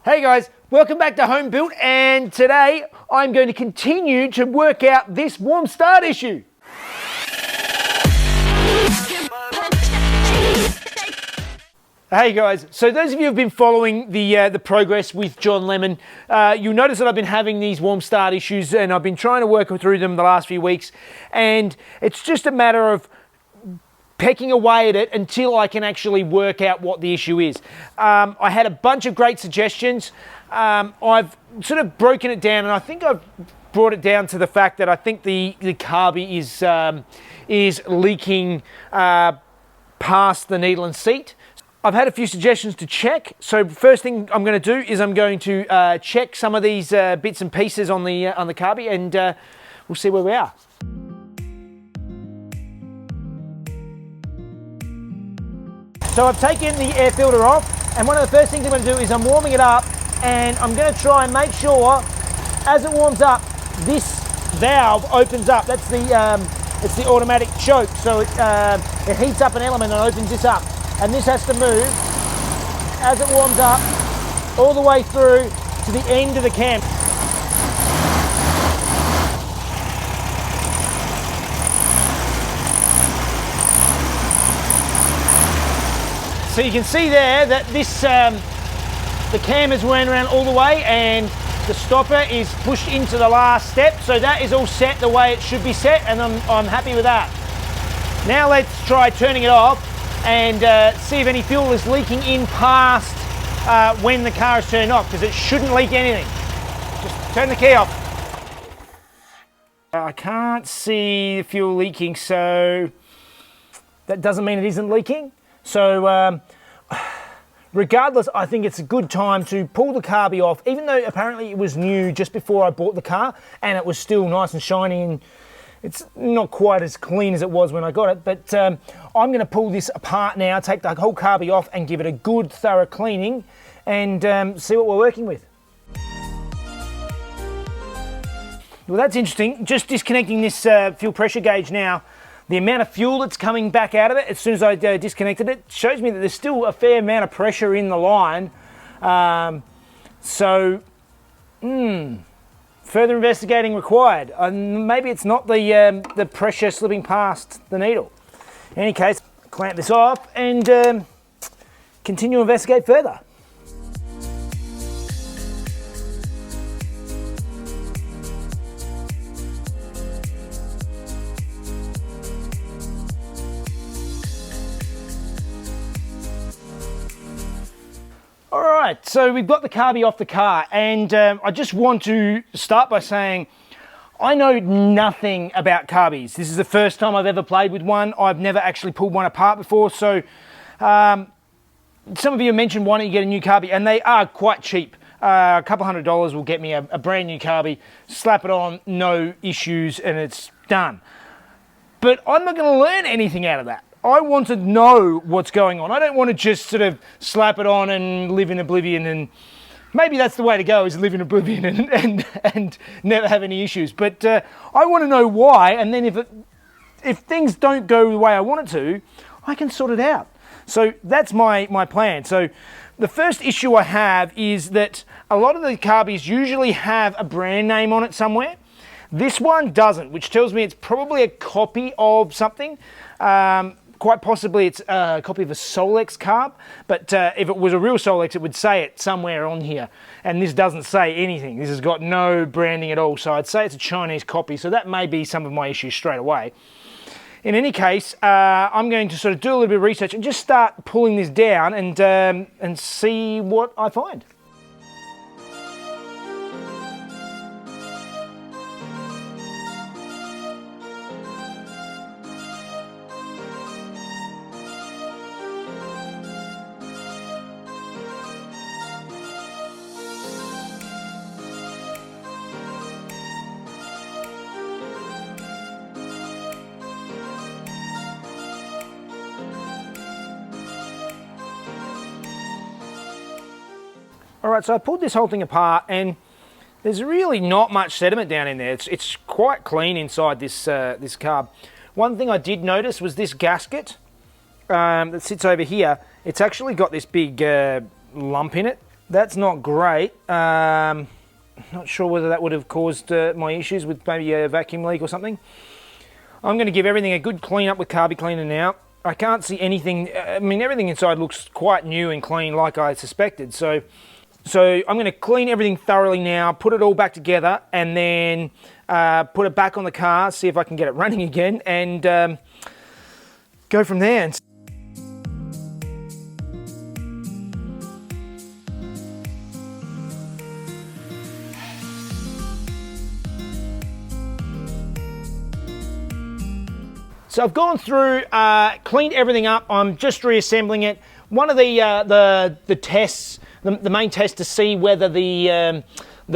Hey guys, welcome back to Home Built, and today I'm going to continue to work out this warm start issue. Hey guys, so those of you who have been following the progress with John Lemon, you'll notice that I've been having these warm start issues and I've been trying to work through them the last few weeks, and it's just a matter of pecking away at it until I can actually work out what the issue is. I had a bunch of great suggestions. I've sort of broken it down, and I think I've brought it down to the fact that I think the carby is leaking past the needle and seat. I've had a few suggestions to check. So first thing I'm going to do is I'm going to check some of these bits and pieces on the carby, and we'll see where we are. So I've taken the air filter off, and one of the first things I'm going to do is I'm warming it up, and I'm going to try and make sure as it warms up, this valve opens up. That's it's the automatic choke. So it heats up an element and opens this up, and this has to move as it warms up all the way through to the end of the cam. So you can see there that this the cam is wound around all the way, and the stopper is pushed into the last step. So that is all set the way it should be set, and I'm happy with that. Now let's try turning it off and see if any fuel is leaking in past when the car is turned off, because it shouldn't leak anything. Just turn the key off. I can't see the fuel leaking, so that doesn't mean it isn't leaking. So regardless, I think it's a good time to pull the carby off, even though apparently it was new just before I bought the car and it was still nice and shiny, and it's not quite as clean as it was when I got it. But I'm going to pull this apart now, take the whole carby off and give it a good thorough cleaning, and see what we're working with. Well, that's interesting. Just disconnecting this fuel pressure gauge now. The amount of fuel that's coming back out of it as soon as I disconnected it shows me that there's still a fair amount of pressure in the line. Further investigating required. Maybe it's not the pressure slipping past the needle. In any case, clamp this off and continue to investigate further. Alright, so we've got the carby off the car, and I just want to start by saying I know nothing about carbies. This is the first time I've ever played with one. I've never actually pulled one apart before, so some of you mentioned why don't you get a new carby, and they are quite cheap. A couple $100 will get me a brand new carby, slap it on, no issues, and it's done. But I'm not going to learn anything out of that. I want to know what's going on. I don't want to just sort of slap it on and live in oblivion, and maybe that's the way to go, is live in oblivion and never have any issues. But I want to know why, and then if things don't go the way I want it to, I can sort it out. So that's my plan. So the first issue I have is that a lot of the carbies usually have a brand name on it somewhere. This one doesn't, which tells me it's probably a copy of something. Quite possibly it's a copy of a Solex carb, but if it was a real Solex, it would say it somewhere on here. And this doesn't say anything. This has got no branding at all, so I'd say it's a Chinese copy, so that may be some of my issues straight away. In any case, I'm going to sort of do a little bit of research and just start pulling this down and see what I find. All right, so I pulled this whole thing apart, and there's really not much sediment down in there. It's quite clean inside this this carb. One thing I did notice was this gasket that sits over here. It's actually got this big lump in it, That's not great. Not sure whether that would have caused my issues with maybe a vacuum leak or something. I'm going to give everything a good clean up with Carby Cleaner now. I can't see anything. I mean, everything inside looks quite new and clean, like I suspected. So I'm going to clean everything thoroughly now, put it all back together, and then put it back on the car, see if I can get it running again, and go from there. So I've gone through, cleaned everything up. I'm just reassembling it. One of the tests, the main test to see whether the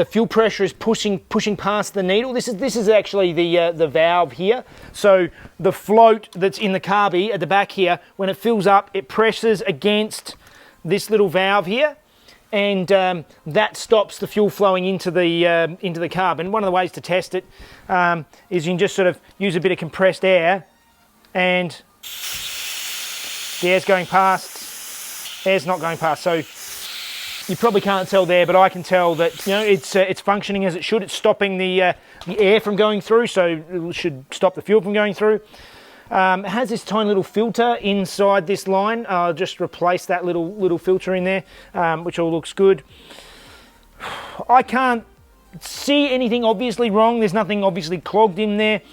fuel pressure is pushing past the needle. This is actually the valve here. So the float that's in the carby at the back here, when it fills up, it presses against this little valve here, and that stops the fuel flowing into the carb. And one of the ways to test it is you can just sort of use a bit of compressed air, and the air's going past, air's not going past. So you probably can't tell there, but I can tell that, you know, it's functioning as it should. It's stopping the air from going through, so it should stop the fuel from going through. It has this tiny little filter inside this line. I'll just replace that little filter in there, which all looks good. I can't see anything obviously wrong. There's nothing obviously clogged in there.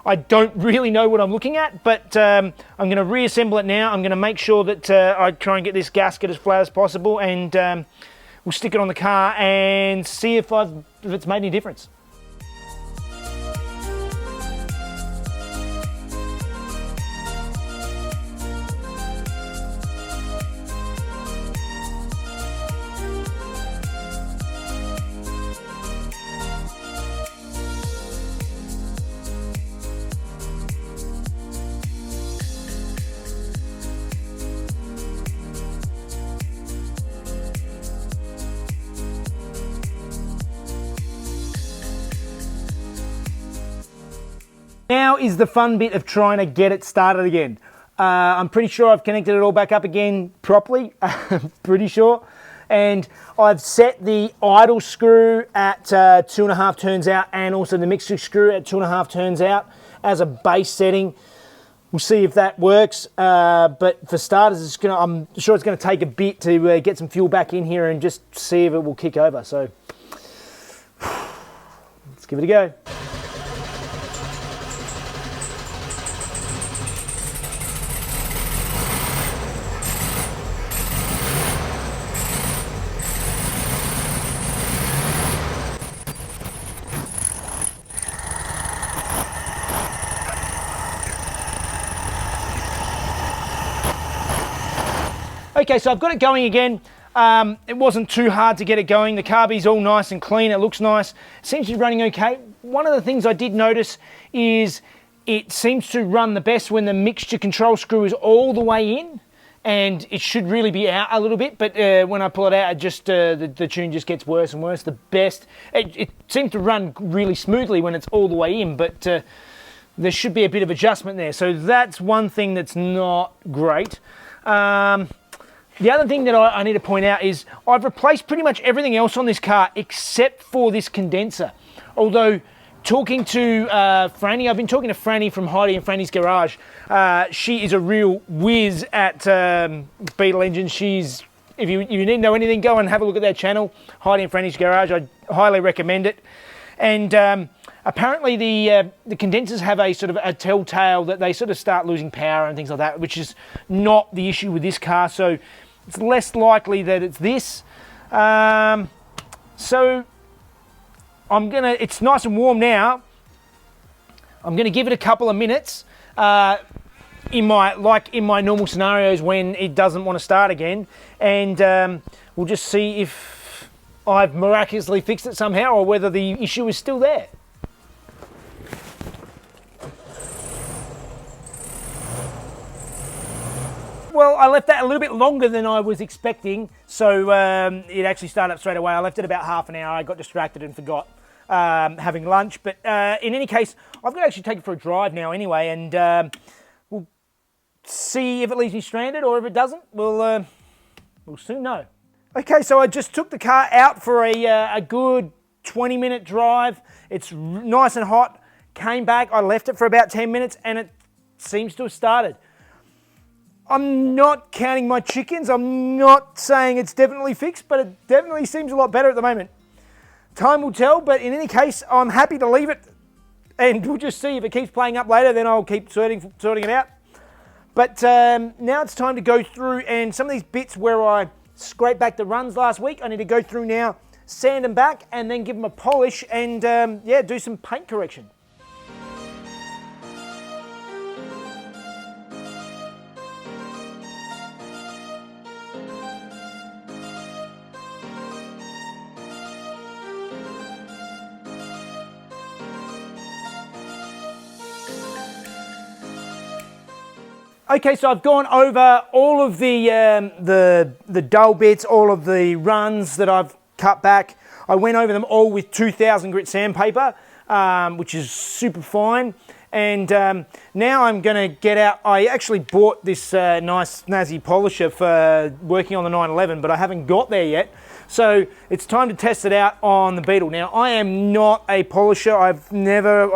I don't really know what I'm looking at, but I'm going to reassemble it now. I'm going to make sure that I try and get this gasket as flat as possible, and we'll stick it on the car and see if it's made any difference. Now is the fun bit of trying to get it started again. I'm pretty sure I've connected it all back up again properly, pretty sure. And I've set the idle screw at 2.5 turns out, and also the mixer screw at 2.5 turns out as a base setting. We'll see if that works, but for starters, I'm sure it's going to take a bit to get some fuel back in here and just see if it will kick over. So let's give it a go. Okay, so I've got it going again. It wasn't too hard to get it going. The carby's all nice and clean. It looks nice. It seems to be running okay. One of the things I did notice is it seems to run the best when the mixture control screw is all the way in, and it should really be out a little bit, but when I pull it out, it just the tune just gets worse and worse. It seems to run really smoothly when it's all the way in, but there should be a bit of adjustment there. So that's one thing that's not great. The other thing that I need to point out is I've replaced pretty much everything else on this car except for this condenser. Although talking to Franny, I've been talking to Franny from Heidi and Franny's Garage. She is a real whiz at Beetle engines. If you need to know anything, go and have a look at their channel, Heidi and Franny's Garage. I highly recommend it. And apparently the condensers have a sort of a telltale that they sort of start losing power and things like that, which is not the issue with this car. So it's less likely that it's this. So it's nice and warm now. I'm gonna give it a couple of minutes in my normal scenarios when it doesn't want to start again, and we'll just see if I've miraculously fixed it somehow or whether the issue is still there. Well, I left that a little bit longer than I was expecting, so it actually started up straight away. I left it about half an hour. I got distracted and forgot having lunch. But in any case, I've got to actually take it for a drive now anyway, and we'll see if it leaves me stranded or if it doesn't. We'll soon know. Okay, so I just took the car out for a good 20-minute drive. It's nice and hot. Came back, I left it for about 10 minutes and it seems to have started. I'm not counting my chickens. I'm not saying it's definitely fixed, but it definitely seems a lot better at the moment. Time will tell, but in any case, I'm happy to leave it and we'll just see if it keeps playing up later, then I'll keep sorting it out. But now it's time to go through, and some of these bits where I scraped back the runs last week, I need to go through now, sand them back, and then give them a polish and yeah, do some paint correction. Okay, so I've gone over all of the dull bits, all of the runs that I've cut back. I went over them all with 2000 grit sandpaper, which is super fine. And now I'm going to get out. I actually bought this nice snazzy polisher for working on the 911, but I haven't got there yet. So it's time to test it out on the Beetle. Now, I am not a polisher. I've never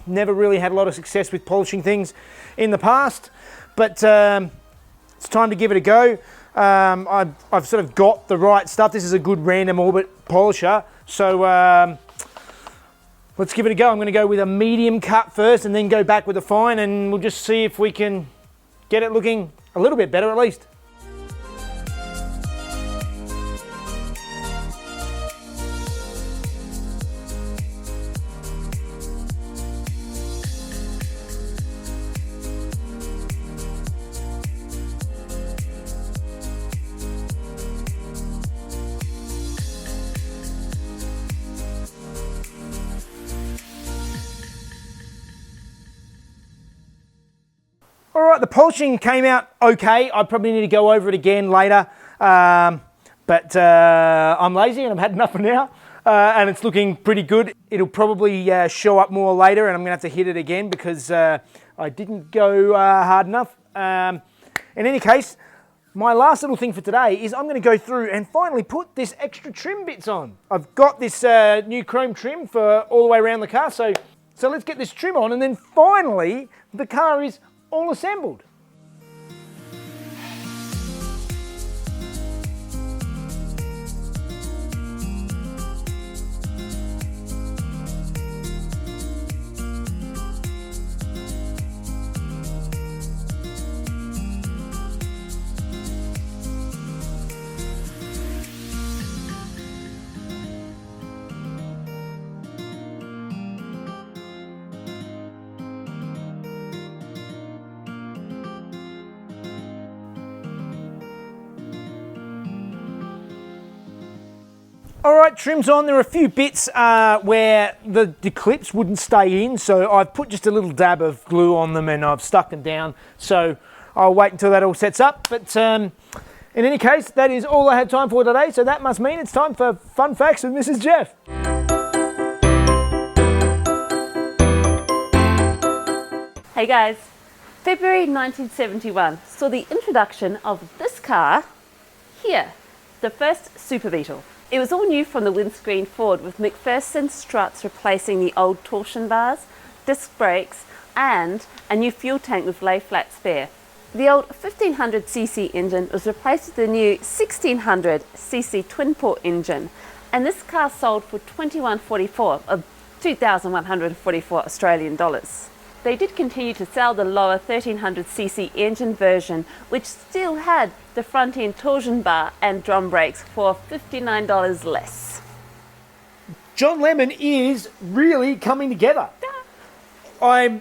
really had a lot of success with polishing things in the past. But it's time to give it a go. I've sort of got the right stuff. This is a good random orbit polisher. So let's give it a go. I'm going to go with a medium cut first and then go back with a fine, and we'll just see if we can get it looking a little bit better at least. All right, the polishing came out okay. I probably need to go over it again later, but I'm lazy and I've had enough for now, and it's looking pretty good. It'll probably show up more later, and I'm gonna have to hit it again because I didn't go hard enough. In any case, my last little thing for today is I'm gonna go through and finally put this extra trim bits on. I've got this new chrome trim for all the way around the car, so let's get this trim on, and then finally the car is all assembled. All right, trim's on. There are a few bits where the clips wouldn't stay in, so I've put just a little dab of glue on them and I've stuck them down. So I'll wait until that all sets up. But in any case, that is all I have time for today. So that must mean it's time for Fun Facts with Mrs. Jeff. Hey guys, February 1971 saw the introduction of this car here, the first Super Beetle. It was all new from the windscreen forward, with McPherson struts replacing the old torsion bars, disc brakes and a new fuel tank with lay flat spare. The old 1500cc engine was replaced with the new 1600cc twin port engine, and this car sold for $21.44 of 2,144 Australian dollars. They did continue to sell the lower 1300cc engine version, which still had the front end torsion bar and drum brakes for $59 less. John Lemon is really coming together. I'm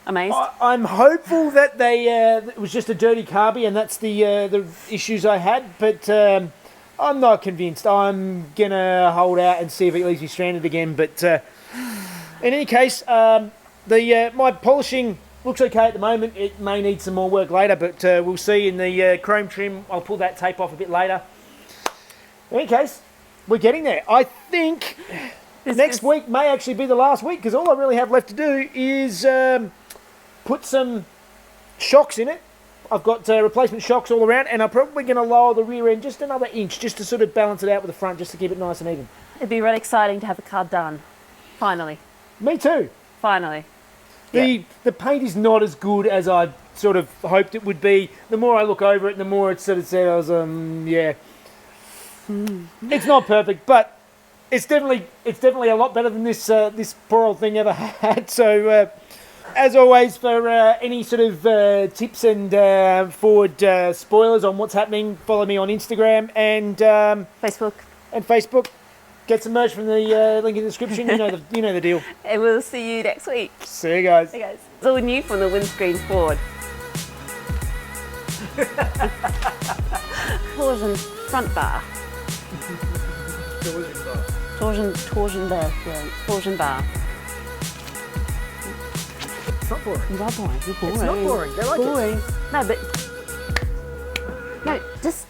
amazed. I'm hopeful that it was just a dirty carby and that's the issues I had, but I'm not convinced. I'm gonna hold out and see if it leaves me stranded again. But in any case, my polishing looks okay at the moment. It may need some more work later, but we'll see. In the chrome trim, I'll pull that tape off a bit later. In any case, we're getting there. I think next week may actually be the last week, because all I really have left to do is put some shocks in it I've got replacement shocks all around, and I'm probably going to lower the rear end just another inch, just to sort of balance it out with the front, just to keep it nice and even. It'd be really exciting to have the car done. Finally. Me too. Finally. The paint is not as good as I sort of hoped it would be. The more I look over it, the more it sort of says, it's not perfect, but it's definitely a lot better than this this poor old thing ever had. So, as always, for any sort of tips and forward spoilers on what's happening, follow me on Instagram and Facebook. Get some merch from the link in the description. You know the deal. And we'll see you next week. See you guys. Hey guys. It's all new from the windscreen Ford. Torsion front bar. Torsion bar. Yeah. Torsion bar. It's not boring. You are boring. You're boring. It's not boring. They like it. Boring. No, but... No, just